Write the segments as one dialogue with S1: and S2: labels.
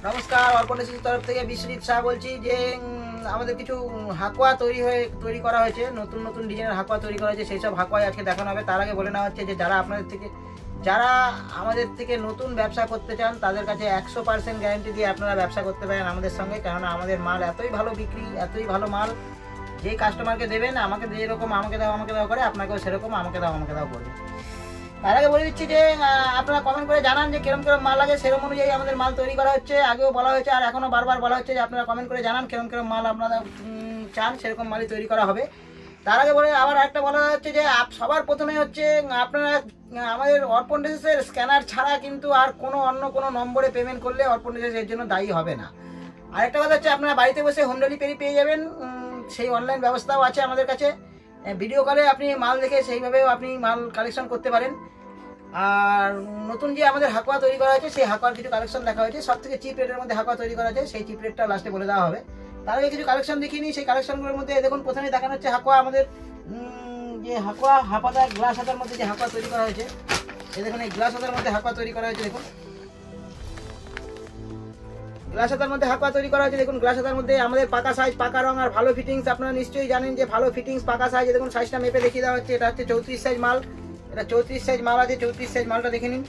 S1: নমস্কার, অর্পণের তরফ থেকে বিশ্বজিৎ শাহ বলছি যে আমাদের কিছু হাকুয়া তৈরি করা হয়েছে, নতুন নতুন ডিজাইনের হাকুয়া তৈরি করা হয়েছে। সেই সব হাকুয়াই আজকে দেখানো হবে। তার আগে বলে নেওয়া হচ্ছে যে যারা আমাদের থেকে নতুন ব্যবসা করতে চান তাদের কাছে 100% গ্যারান্টি দিয়ে আপনারা ব্যবসা করতে পারেন আমাদের সঙ্গে। কেননা আমাদের মাল এতই ভালো বিক্রি, এতই ভালো মাল, যেই কাস্টমারকে দেবেন আমাকে যেরকম আমাকে দাও করে, আপনাকেও সেরকম আমাকে দাও করবে। তার আগে বলে দিচ্ছি যে আপনারা কমেন্ট করে জানান যে কিরম মাল লাগে, সেরকম অনুযায়ী আমাদের মাল তৈরি করা হচ্ছে। আগেও বলা হয়েছে আর এখনও বারবার বলা হচ্ছে যে আপনারা কমেন্ট করে জানান কিরম মাল আপনারা চান, সেরকম মালই তৈরি করা হবে। তার আগে আবার একটা বলা হচ্ছে যে সবার প্রথমে হচ্ছে আপনারা আমাদের অর্পণ ড্রেসের স্ক্যানার ছাড়া কিন্তু আর অন্য কোনো নম্বরে পেমেন্ট করলে অর্পণ ড্রেসেস এর জন্য দায়ী হবে না। আরেকটা কথা হচ্ছে আপনারা বাড়িতে বসে হোম ডেলিভারি পেয়ে যাবেন, সেই অনলাইন ব্যবস্থাও আছে আমাদের কাছে। ভিডিও কলে আপনি মাল দেখে সেইভাবেও আপনি মাল কালেকশন করতে পারেন। আর নতুন যে আমাদের হাকুয়া তৈরি করা হয়েছে সেই হাকুয়ার কিছু কালেকশন দেখা হয়েছে। সব থেকে চিপ রেটের মধ্যে হাকুয়া তৈরি করা হয়েছে, সেই চিপ রেটটা লাস্টে বলে দেওয়া হবে। তার আগে কিছু কালেকশন দেখিনি, সেই কালেকশনগুলোর মধ্যে দেখুন প্রথমে দেখানো হচ্ছে হাকুয়া আমাদের যে হাকুয়া হাপাদা গ্লাস হাতার মধ্যে যে হাকুয়া তৈরি করা হয়েছে। এই দেখুন এই গ্লাস হাতার মধ্যে হাকুয়া তৈরি করা হয়েছে। দেখুন গ্লাস হাতার মধ্যে হাকুয়া তৈরি করা হয়েছে। দেখুন গ্লাস হাতার মধ্যে আমাদের পাকা সাইজ, পাকা রং আর ভালো ফিটিংস। আপনারা নিশ্চয়ই জানেন যে ভালো ফিটিংস, পাকা সাইজ। দেখুন সাইজটা মেপে দেখিয়ে দেওয়া হচ্ছে। এটা হচ্ছে 34 সাইজ মাল, এটা 34 সাইজ মাল আছে। 34 সাইজ মালটা দেখে নিন।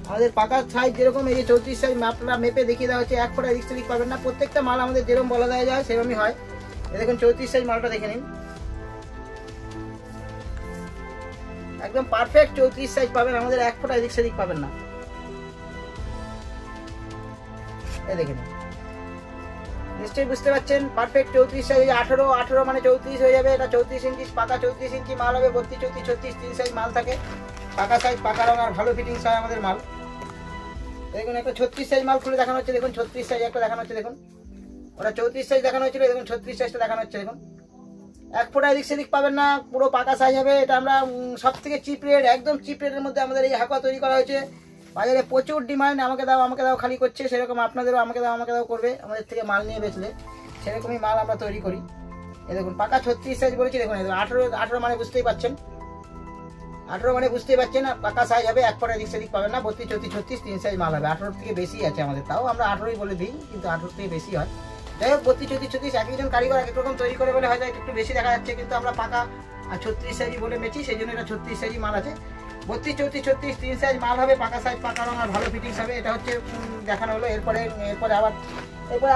S1: আমাদের পাকা সাইজ যেরকম, এই যে 34 সাইজ মাপটা মেপে দেখিয়ে দেওয়া হচ্ছে। এক ফোঁটা এদিক সেদিক পাবেন না, প্রত্যেকটা মাল আমাদের যেরকম বলা দেওয়া যায় সেরকমই হয়। দেখুন 34 সাইজ মালটা দেখে নিন, একদম পারফেক্ট 34 সাইজ পাবেন আমাদের, এক ফোঁটা এদিক সেদিক পাবেন না। এই দেখে নিন, নিশ্চয়ই বুঝতে পারছেন পারফেক্ট 34 সাইজ। 18 মানে 34 হয়ে যাবে। এটা 34 ইঞ্চি পাকা, 34 ইঞ্চি মাল হবে। 32, 34, 36, 3 সাইজ মাল থাকে। পাকা সাইজ, পাকা রং আর ভালো ফিটিংস হয় আমাদের মাল। দেখুন একটা 36 সাইজ মাল খুলে দেখানো হচ্ছে। দেখুন 36 সাইজ একটা দেখানো হচ্ছে। দেখুন ওটা 34 সাইজ দেখানো হচ্ছিল, দেখুন 36 সাইজটা দেখানো হচ্ছে। দেখুন এক ফোঁটা এদিক সেদিক পাবেন না, পুরো পাকা সাইজ হবে। এটা আমরা সব থেকে চিপ রেট, একদম চিপ রেটের মধ্যে আমাদের এই হাকুয়া তৈরি করা হয়েছে। বাজারে প্রচুর ডিমান্ড, আমাকে দাও খালি করছে, সেরকম আপনাদেরও আমাকে দাও করবে আমাদের থেকে মাল নিয়ে বেচলে। সেরকমই মাল আমরা তৈরি করি। এই দেখুন পাকা 36 সাইজ বলেছি। দেখুন 18 মানে বুঝতেই পারছেন, 18 মানে বুঝতেই পারছেন। পাকা সাইজ হবে, এক ফোঁটা এদিক সেদিক পাবেন না। 32, 34, 36, 3 সাইজ মাল হবে। 18 থেকে বেশি আছে আমাদের, তাও আমরা 18ই বলে দিই, কিন্তু 18 থেকে বেশি হয়। যাই হোক 32, 34, 36 একজন কারিগর এক রকম তৈরি করে বলে হয়তো একটু বেশি দেখা যাচ্ছে, কিন্তু আমরা পাকা আর 36 সাইজই বলে বেচি, সেই জন্য এটা 36 সাইজই মাল আছে। 32, 34, 36, 3 সাইজ মাল হবে, পাকা সাইজ, পাকা রং আর ভালো ফিটিংস হবে। এটা হচ্ছে দেখানো হলো। এরপরে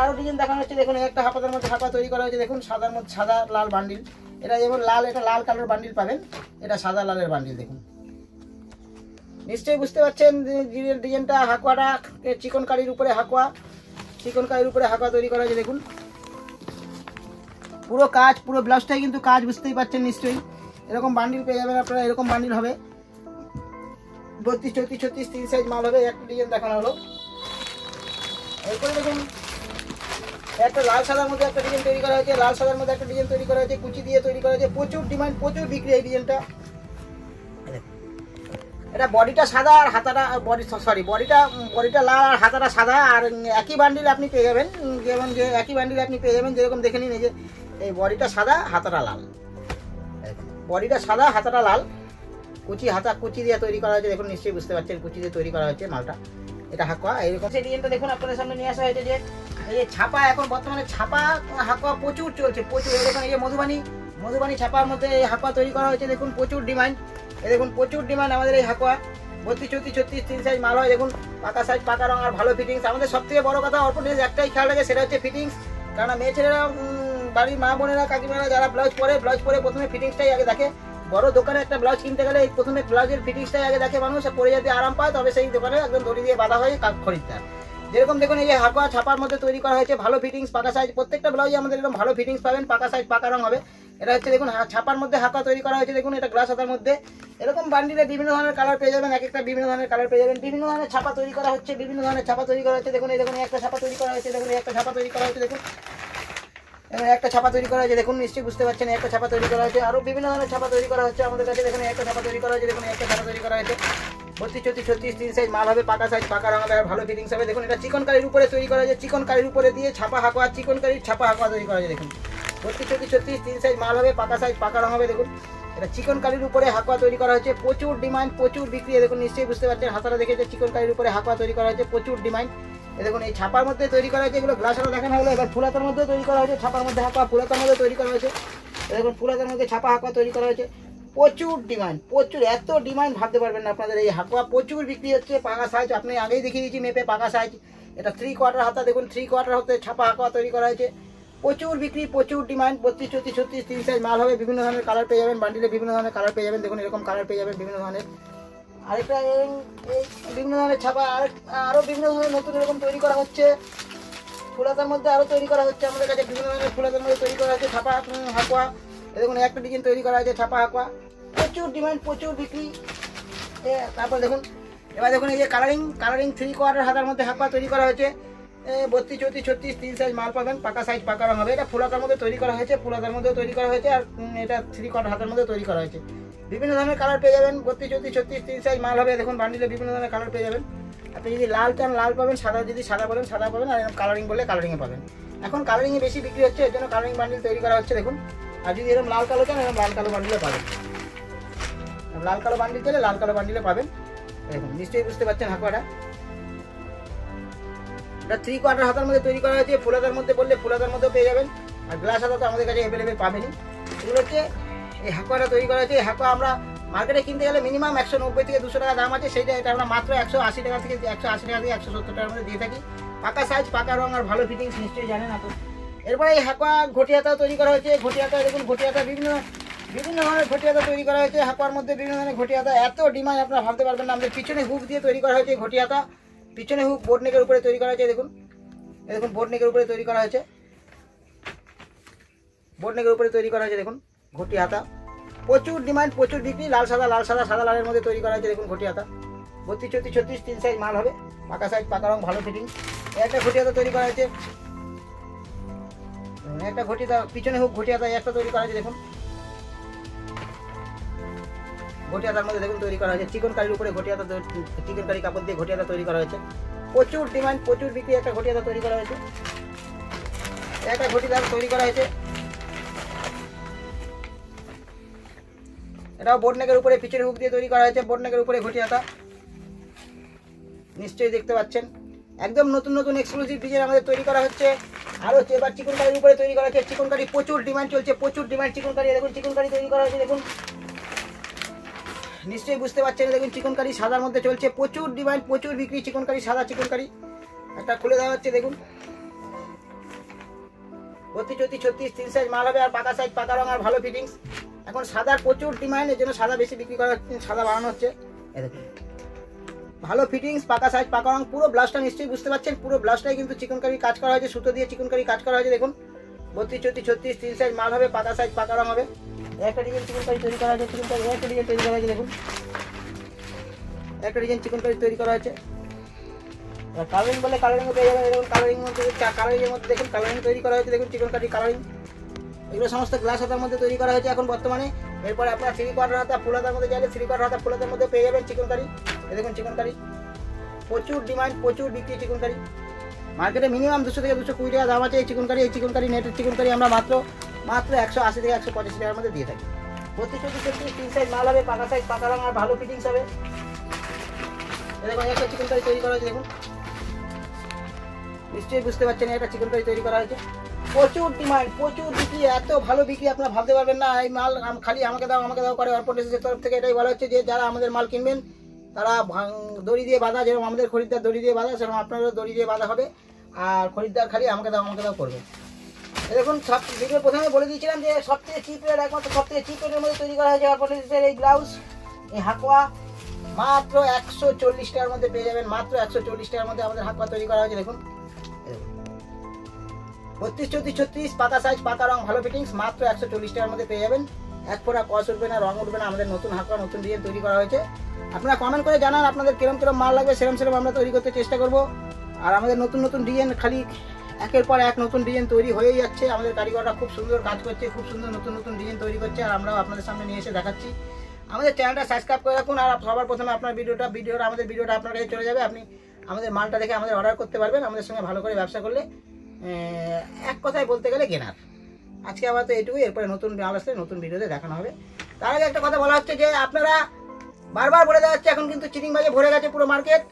S1: আরো ডিজাইন দেখানো হচ্ছে। দেখুন একটা হাপাতার মধ্যে হাপা তৈরি করা হয়েছে। দেখুন সাদার মধ্যে সাদা লাল বান্ডিল, এটা যেমন লাল, এটা লাল কালার বান্ডিল পাবেন, এটা সাদা লালের বান্ডিল। দেখুন নিশ্চয়ই বুঝতে পারছেন ডিজাইনটা। হাকুয়াটা চিকন কারির উপরে হাকুয়া তৈরি করা হয়েছে। দেখুন পুরো কাজ, পুরো ব্লাউজটাই কিন্তু কাজ, বুঝতেই পারছেন নিশ্চয়ই। এরকম বান্ডিল পেয়ে যাবেন আপনারা, এরকম বান্ডিল হবে। 32, 34, 36, 3 সাইজ মাল হবে। একটা ডিজাইন দেখানো হলো। এরপরে দেখুন একটা লাল সাদার মধ্যে একটা ডিজাইন তৈরি করা হয়েছে। লাল সাদার মধ্যে একটা ডিজাইন তৈরি করা হয়েছে, কুচি দিয়ে তৈরি করা হয়েছে। প্রচুর ডিমান্ড, প্রচুর বিক্রি এই ডিজাইনটা। এটা বডিটা সাদা আর হাতাটা বডিটা লাল আর হাতাটা সাদা। আর একই বান্ডিল আপনি পেয়ে যাবেন, যেমন যে একই বান্ডিল আপনি পেয়ে যাবেন যেরকম দেখে নিন। এই যে এই বডিটা সাদা, হাতাটা লাল। বডিটা সাদা, হাতাটা লাল। কুচি দিয়ে তৈরি করা হয়েছে। দেখুন নিশ্চয়ই বুঝতে পারছেন কুচি দিয়ে তৈরি করা হয়েছে মালটা। এটা হাকুয়া এইরকম। সেই ডিজাইনটা দেখুন আপনাদের সামনে নিয়ে আসা হয়েছে। যে এই যে ছাপা, এখন বর্তমানে ছাপা হাকুয়া প্রচুর চলছে, প্রচুর। দেখুন এই যে মধুবানী ছাপার মধ্যে এই হাকুয়া তৈরি করা হয়েছে। দেখুন প্রচুর ডিমান্ড, এই দেখুন প্রচুর ডিমান্ড আমাদের এই হাকুয়া। 32, 34, 36, 3 সাইজ মাল হয়। দেখুন পাকা সাইজ, পাকা রং আর ভালো ফিটিংস। আমাদের সব থেকে বড় কথা অর্পণ ড্রেস একটাই খেয়াল রাখে, সেটা হচ্ছে ফিটিংস। কারণ মেয়ে ছেলেরা, বাড়ির মা বোনেরা, কাকিমারা যারা ব্লাউজ পরে প্রথমে ফিটিংসটাই আগে দেখে। বড় দোকানে একটা ব্লাউজ কিনতে গেলে প্রথমে ব্লাউজের ফিটিংসটাই আগে দেখে মানুষ, পরে যদি আরাম পায় তবে সেই দোকানে একদম দড়ি দিয়ে বাঁধা হয়ে খরিদ্দার। যেরকম দেখুন এই যে হাকুয়া ছাপার মধ্যে তৈরি করা হয়েছে, ভালো ফিটিংস, পাকা সাইজ। প্রত্যেকটা ব্লাউজে আমাদের এরকম ভালো ফিটিংস পাবেন, পাকা সাইজ, পাকা রং হবে। এটা হচ্ছে দেখুন ছাপার মধ্যে হাকুয়া তৈরি করা হয়েছে। দেখুন এটা গ্লাস হাতার মধ্যে এরকম বান্ডিলে বিভিন্ন ধরনের কালার পেয়ে যাবেন, এক একটা বিভিন্ন ধরনের কালার পেয়ে যাবেন। বিভিন্ন ধরনের ছাপা তৈরি করা হচ্ছে, দেখুন এই দেখুন একটা ছাপা তৈরি করা হয়েছে। দেখুন একটা ছাপা তৈরি করা হয়েছে। দেখুন এবং একটা ছাপা তৈরি করা হয়েছে। দেখুন নিশ্চয়ই বুঝতে পারছেন একটা ছাপা তৈরি করা হয়েছে। আরো বিভিন্ন ধরনের ছাপা তৈরি করা হচ্ছে আমাদের কাছে। দেখুন একটা ছাপা তৈরি করা হয়েছে। দেখুন একটা ছাপা তৈরি করা হয়েছে। 32, 34, 36, 3 সাইজ মাল হবে, পাকা সাইজ, পাকা রং হবে, ভালো ফিটিংস হবে। দেখুন এটা চিকন কারির উপরে তৈরি করা হয়েছে। চিকন কারির উপরে দিয়ে ছাপা হাকুয়া, চিকন কারির ছাপা হাকুয়া তৈরি করা হয়েছে। দেখুন 32, 34, 36, 3 সাইজ মাল হবে, পাকা সাইজ, পাকা রং হবে। দেখুন এটা চিকন কারির উপরে হাকুয়া তৈরি করা হয়েছে। প্রচুর ডিমান্ড, প্রচুর বিক্রি। দেখুন নিশ্চয়ই বুঝতে পারছেন হাতাটা দেখে যে চিকন কারির উপরে হাকুয়া তৈরি করা হয়েছে, প্রচুর ডিমান্ড। দেখুন এই ছাপার মধ্যে তৈরি করা হয়েছে, এগুলো গ্লাস আলা দেখানো হলো। এবার ফুলাতার মধ্যে তৈরি করা হয়েছে, ছাপার মধ্যে হাঁকুয়া, ফুলাতার মধ্যে তৈরি করা হয়েছে। দেখুন ফুলাতার মধ্যে ছাপা হাঁকুয়া তৈরি করা হয়েছে। প্রচুর ডিমান্ড, প্রচুর, এত ডিমান্ড ভাবতে পারবেন না আপনাদের। এই হাঁকুয়া প্রচুর বিক্রি হচ্ছে। পাকা সাইজ আপনি আগেই দেখিয়ে দিয়েছি মেপে, পাকা সাইজ। এটা 3/4 হাতা, দেখুন 3/4 হতে ছাপা হাঁকুয়া তৈরি করা হয়েছে। প্রচুর বিক্রি, প্রচুর ডিমান্ড। 32, 34, 36, 3 সাইজ মাল হবে। বিভিন্ন ধরনের কালার পেয়ে যাবেন, বান্ডিলে বিভিন্ন ধরনের কালার পেয়ে যাবেন। দেখুন এরকম কালার পেয়ে যাবেন বিভিন্ন ধরনের। আরেকটা বিভিন্ন ধরনের ছাপা, আরও বিভিন্ন ধরনের নতুন এরকম তৈরি করা হচ্ছে। ফুলাতার মধ্যে আরও তৈরি করা হচ্ছে আমাদের কাছে, বিভিন্ন ধরনের ফুলাতার মধ্যে তৈরি করা হচ্ছে ছাপা হাঁকুয়া। দেখুন একটা ডিজাইন তৈরি করা হয়েছে ছাপা হাঁকুয়া। প্রচুর ডিমান্ড, প্রচুর বিক্রি। তারপর দেখুন, এবার দেখুন এই যে কালারিং 3/4 হাতার মধ্যে হাঁকুয়া তৈরি করা হয়েছে। 32, 34, 36, 3 সাইজ মাল পাবেন। পাকা সাইজ, পাকা রং হবে। এটা ফুলাতার মধ্যে তৈরি করা হয়েছে, ফুলাতার মধ্যে তৈরি করা হয়েছে। আর এটা 3/4 হাতার মধ্যে তৈরি করা হয়েছে। বিভিন্ন ধরনের কালার পেয়ে যাবেন। 32, 34, 36, 3 সাইজ মাল হবে। দেখুন বান্ডিলে বিভিন্ন ধরনের কালার পেয়ে যাবেন। আপনি যদি লাল চান লাল পাবেন, সাদা যদি সাদা বলেন সাদা পাবেন, আর কালারিং বললে কালারিংয়ে পাবেন। এখন কালারিংয়ে বেশি বিক্রি হচ্ছে, এর জন্য কালারিং বান্ডিল তৈরি করা হচ্ছে। দেখুন, আর যদি এরকম লাল কালো চান, এরকম লাল কালো বান্ডিলে পাবেন। লাল কালো বান্ডিল চাইলে লাল কালো বান্ডিলে পাবেন। দেখুন নিশ্চয়ই বুঝতে পারছেন হাঁকুয়াটা। এটা 3/4 হাতার মধ্যে তৈরি করা হয়েছে। ফুলাতার মধ্যে বললে ফুলাতার মধ্যেও পেয়ে যাবেন, আর গ্লাস হাতা তো আমাদের কাছে অ্যাভেলেবেল পাবেনই। এগুলো হচ্ছে এই হাঁকুয়াটা তৈরি করা হয়েছে। এই হাঁকুয়া আমরা মার্কেটে কিনতে গেলে মিনিমাম 190 থেকে 200 টাকা দাম আছে। সেইটা এটা আমরা মাত্র 180 টাকা থেকে 170 টাকার মধ্যে দিয়ে থাকি। পাকা সাইজ, পাকা রং আর ভালো ফিটিংস নিশ্চয়ই জানেন আপনি। এরপরে এই হাঁকুয়া ঘটি হাতাও তৈরি করা হয়েছে। ঘটি হাতা দেখুন, ঘটি হাতা বিভিন্ন ধরনের ঘটি হাতা তৈরি করা হয়েছে। হাঁকুয়ার মধ্যে বিভিন্ন ধরনের ঘটি হাতা, এত ডিমান্ড আপনারা ভাবতে পারবেন না। আমাদের পিছনে হুক দিয়ে তৈরি করা হয়েছে ঘটি হাতা। পিছনে হুক বোট নেকের উপরে তৈরি করা হয়েছে। দেখুন বোট নেকের উপরে তৈরি করা হয়েছে। বোট নেকের উপরে তৈরি করা হয়েছে। দেখুন ঘটি হাতা প্রচুর ডিমান্ড, প্রচুর বিক্রি। লাল সাদা, লাল সাদা, সাদা লালের মধ্যে তৈরি করা হয়েছে। দেখুন ঘটি হাতা 32, 34, 36, 3 সাইজ মাল হবে। পাকা সাইজ, পাকা রং, ভালো ফিটিং। একটা ঘটি হাতা তৈরি করা হয়েছে। একটা ঘটি হাতা, পিছনে হুক ঘটি হাতা একটা তৈরি করা হয়েছে। দেখুন ঘটি হাতার মধ্যে দেখুন তৈরি করা হয়েছে। চিকন কারির উপরে ঘটি হাতা, চিকন কারি কাপড় দিয়ে ঘটি হাতা তৈরি করা হয়েছে। প্রচুর ডিমান্ড, প্রচুর বিক্রি। একটা ঘটি হাতা তৈরি করা হয়েছে। একটা ঘটি হাতা তৈরি করা হয়েছে। এটাও বোট নেকের উপরে পিছনে হুক দিয়ে তৈরি করা হয়েছে। বোট নেকের উপরে ঘটি হাতা নিশ্চয়ই দেখতে পাচ্ছেন। একদম নতুন নতুন এক্সক্লুসিভ ডিজাইন আমাদের তৈরি করা হচ্ছে। আরও এবার চিকন কারির উপরে তৈরি করা হচ্ছে। চিকন কারি প্রচুর ডিমান্ড চলছে, প্রচুর ডিমান্ড চিকন কারি। দেখুন চিকন কারি তৈরি করা হয়েছে। দেখুন নিশ্চয়ই বুঝতে পারছেন। দেখুন চিকন কারি সাদার মধ্যে চলছে, প্রচুর ডিমান্ড, প্রচুর বিক্রি। চিকন কারি, সাদা চিকন কারি একটা খুলে দেওয়া হচ্ছে। দেখুন 32, 34, 36, 3 সাইজ মাল হবে। আর পাকা সাইজ, পাকা রং আর ভালো ফিটিংস। এখন সাদার প্রচুর ডিমান্ড, এর জন্য সাদা বেশি বিক্রি করা হচ্ছে, সাদা বাড়ানো হচ্ছে। এই দেখুন ভালো ফিটিংস, পাকা সাইজ, পাকা রং। পুরো ব্লাউজটা নিশ্চয়ই বুঝতে পারছেন, পুরো ব্লাউজটাই কিন্তু চিকন কারি কাজ করা হয়েছে। সুতো দিয়ে চিকন কারি কাজ করা হয়েছে। দেখুন 32, 34, 36, 3 সাইজ মাল হবে। পাকা সাইজ, পাকা রং হবে। একটা ডিজাইন চিকন কারি তৈরি করা হয়েছে। চিকন কারি একটা ডিজাইন তৈরি করা হয়েছে। দেখুন একটা ডিজাইন চিকন কারি তৈরি করা হয়েছে। কালারিং বলে কালারিং পেয়ে যাবেন। দেখুন কালারিং মধ্যে, কালারিংয়ের মধ্যে দেখুন কালারিং তৈরি করা হয়েছে। দেখুন চিকন কারি কালারিং, এগুলো সমস্ত গ্লাস হাতার মধ্যে তৈরি করা হয়েছে এখন বর্তমানে। এরপরে আপনারা 3/4 হাতা ফুল হাতার মধ্যে চাইলে 3/4 হাতা ফুল হাতার মধ্যে পেয়ে যাবেন চিকন কারি। এই দেখুন চিকন কারি প্রচুর ডিমান্ড, প্রচুর বিক্রি। চিকন কারি মার্কেটে মিনিমাম 200 থেকে 220 টাকা দাম আছে এই চিকন কারি। এই চিকন কারি, নেটের চিকন কারি আমরা মাত্র 180 থেকে 185 টাকার মধ্যে দিয়ে থাকি। 32, 34, 36, 3 সাইজ মাল হবে। পাকা সাইজ, পাকা রং আর ভালো ফিটিংস হবে। দেখুন একটা চিকন কারি তৈরি করা হয়েছে। দেখুন নিশ্চয়ই বুঝতে পারছেন, একটা চিকন কারি তৈরি করা হয়েছে। প্রচুর ডিমান্ড, প্রচুর বিক্রি, এত ভালো বিক্রি আপনারা ভাবতে পারবেন না। এই মাল খালি আমাকে দাও করে অর্পণ টেক্সটাইলের তরফ থেকে এটাই বলা হচ্ছে যে যারা আমাদের মাল কিনবেন তারা দড়ি দিয়ে বাঁধা, যেরকম আমাদের খরিদ্দার দড়ি দিয়ে বাঁধা, সেরকম আপনারও দড়ি দিয়ে বাঁধা হবে। আর খরিদ্দার খালি আমাকে দাও করবে। দেখুন সব ভিডিও প্রথমে বলে দিয়েছিলাম যে সবথেকে চিপ রেট, একমাত্র সবথেকে চিপ রেটের মধ্যে তৈরি করা হয়েছে অর্পণ টেক্সটাইলের এই ব্লাউজ, এই হাঁকুয়া মাত্র 140 টাকার মধ্যে পেয়ে যাবেন। মাত্র 140 টাকার মধ্যে আমাদের হাঁকুয়া তৈরি করা হয়েছে। দেখুন 32, 34, 36 পাকা সাইজ, পাকা রং, ভালো ফিটিংস। মাত্র 140 টাকার মধ্যে পেয়ে যাবেন। এক ফোঁটা কস উঠবে না, রং উঠবে না। আমাদের নতুন হাঁকুয়া, নতুন ডিজাইন তৈরি করা হয়েছে। আপনারা কমেন্ট করে জানান আপনাদের কিরম মাল লাগবে, সেরম আমরা তৈরি করতে চেষ্টা করব। আর আমাদের নতুন নতুন ডিজাইন খালি একের পর এক নতুন ডিজাইন তৈরি হয়েই যাচ্ছে। আমাদের কারিগররা খুব সুন্দর কাজ করছে, খুব সুন্দর নতুন নতুন ডিজাইন তৈরি করছে, আর আমরাও আপনাদের সামনে নিয়ে এসে দেখাচ্ছি। আমাদের চ্যানেলটা সাবস্ক্রাইব করে রাখুন। আর সবার প্রথমে আপনার আমাদের ভিডিওটা আপনার কাছে চলে যাবে। আপনি আমাদের মালটা দেখে আমাদের অর্ডার করতে পারবেন। আমাদের সঙ্গে ভালো করে ব্যবসা করলে এক কথায় বলতে গেলে কেনার। আজকে আবার তো এইটুকুই, এরপরে নতুন মাল আসলে নতুন ভিডিওতে দেখানো হবে। তার আগে একটা কথা বলা হচ্ছে যে আপনারা বারবার বলে দেওয়া হচ্ছে এখন কিন্তু চিটিং বাজে ভরে গেছে পুরো মার্কেট।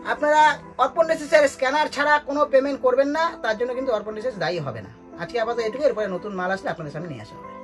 S1: আপনারা অর্পণ ডিসেসের স্ক্যানার ছাড়া কোনো পেমেন্ট করবেন না, তার জন্য কিন্তু অর্পণ ডিসেস দায়ী হবে না। আজকে আপাতত এটুকু, এরপরে নতুন মাল আসলে আপনাদের সামনে নিয়ে আসা হবে।